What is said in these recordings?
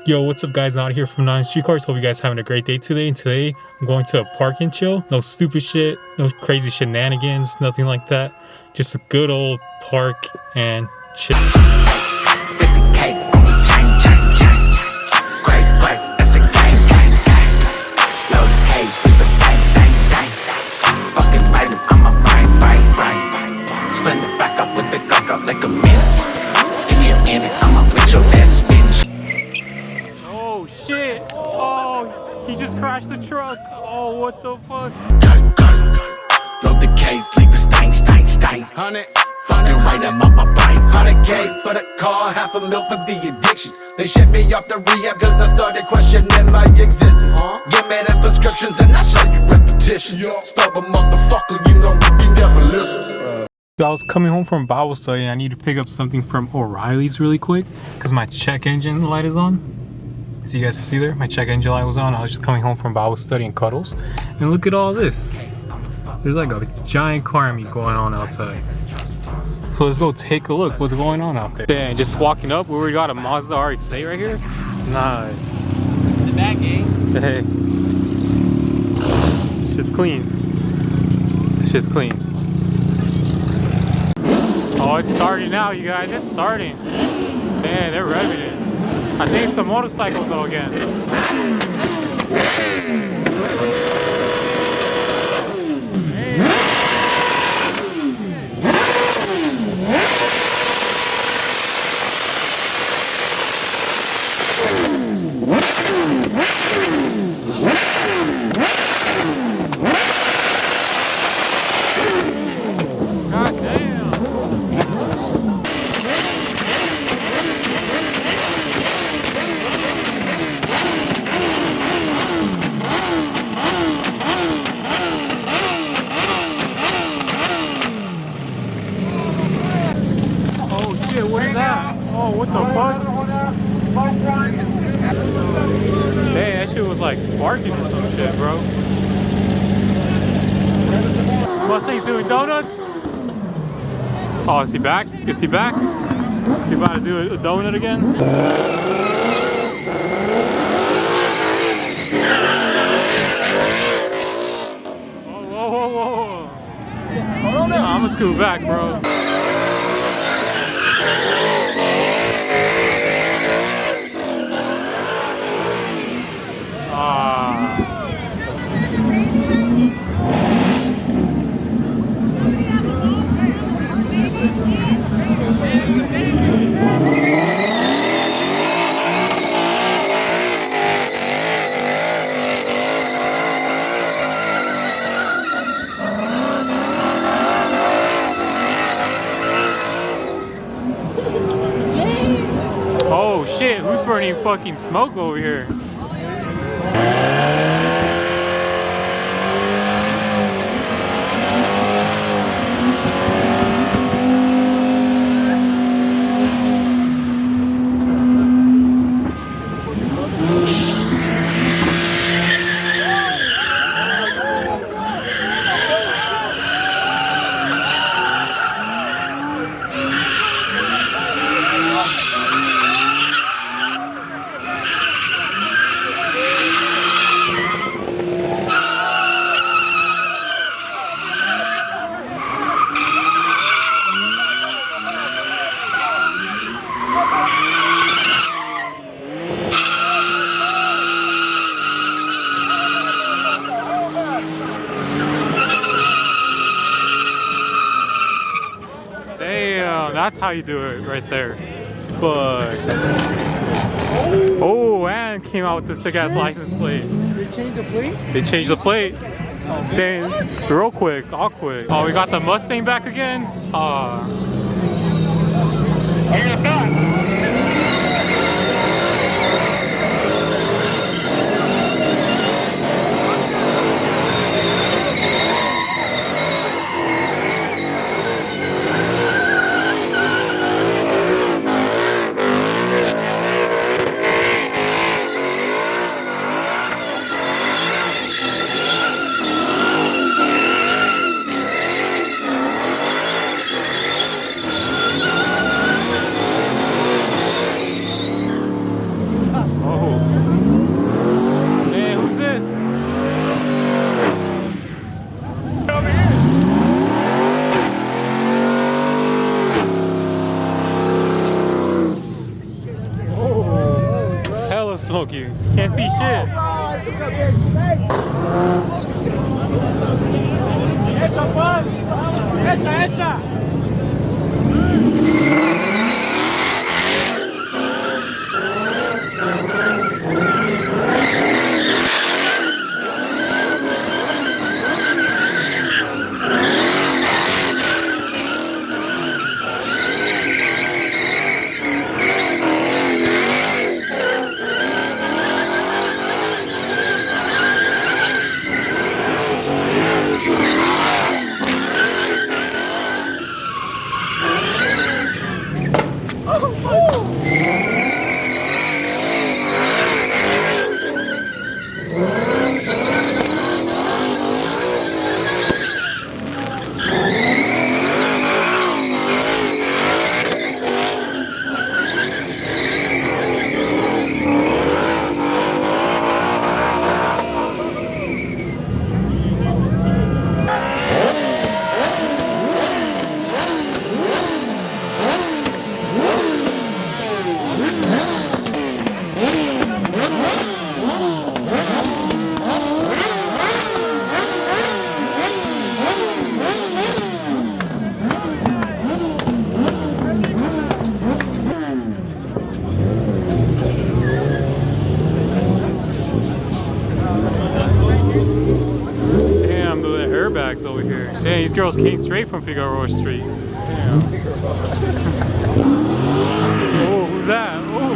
Yo, what's up guys, out here from 9 Street Cars. Hope you guys having a great day today. And today I'm going to a park and chill. No stupid shit, no crazy shenanigans, nothing like that. Just a good old park and chill. Oh shit! Oh, he just crashed the truck. Oh, what the fuck? Load the case, leave a stain. 100, fucking right up my brain. 100K for the car, $500,000 for the addiction. They shipped me off the rehab cause I started questioning my existence. Give me the prescriptions and I show you repetition. Stubborn motherfucker, you know you never listen. I was coming home from Bible study. I need to pick up something from O'Reilly's really quick because my check engine light is on. As you guys see there, my check engine light was on. I was just coming home from Bible study and cuddles. And look at all this. There's like a giant car meet going on outside. So let's go take a look what's going on out there. Damn, just walking up, we already got a Mazda RX-8 right here. Nice. The back, eh? Hey. Shit's clean. Shit's clean. Oh, it's starting now, you guys. It's starting. Man, they're revving it. I think it's the motorcycles though again. God damn. What is that? Oh, what the fuck? Dang, that shit was like sparking or some shit, bro. Mustang's doing donuts? Oh, is he back? Is he back? Is he about to do a donut again? Whoa. I'm gonna scoot back, bro. Oh shit, who's burning fucking smoke over here? Damn, that's how you do it right there. But oh, and came out with the sick ass license plate. They changed the plate? They changed the plate. Damn, real quick, all quick. Oh, we got the Mustang back again? windows smoky. Can't see shit. Over here. Damn, these girls came straight from Figueroa Street. Damn. Oh, who's that? Oh.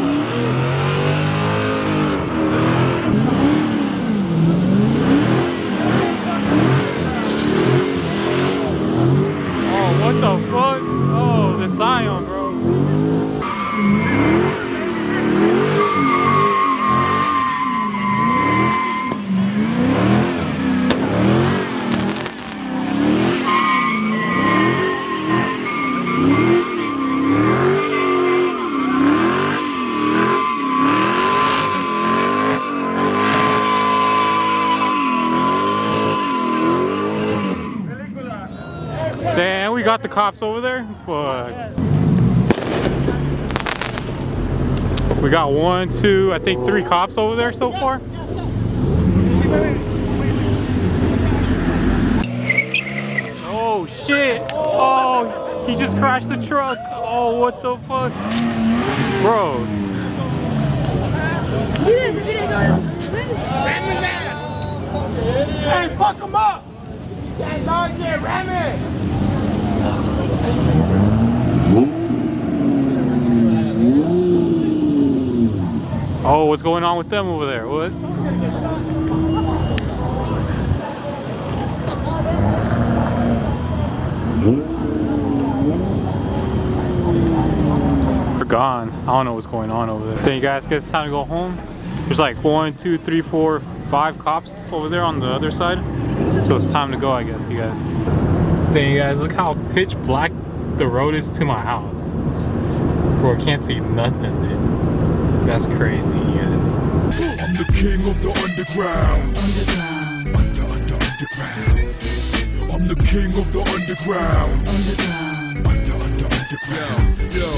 Oh, what the fuck? Oh, the Scion, bro. Damn, we got the cops over there. Fuck. We got 1, 2, I think 3 cops over there so far. Oh shit. Oh, he just crashed the truck. Oh, what the fuck? Bro. Hey, fuck him up. Oh, what's going on with them over there? What? They're gone. I don't know what's going on over there. Then you guys guess it's time to go home. There's like 1, 2, 3, 4, 5 cops over there on the other side. So it's time to go, I guess, you guys. Then you guys, look how pitch black the road is to my house. Bro, I can't see nothing, dude. That's crazy, you guys. I'm the king of the underground. Underground. I'm the king of the underground. Underground. Underground. Yo,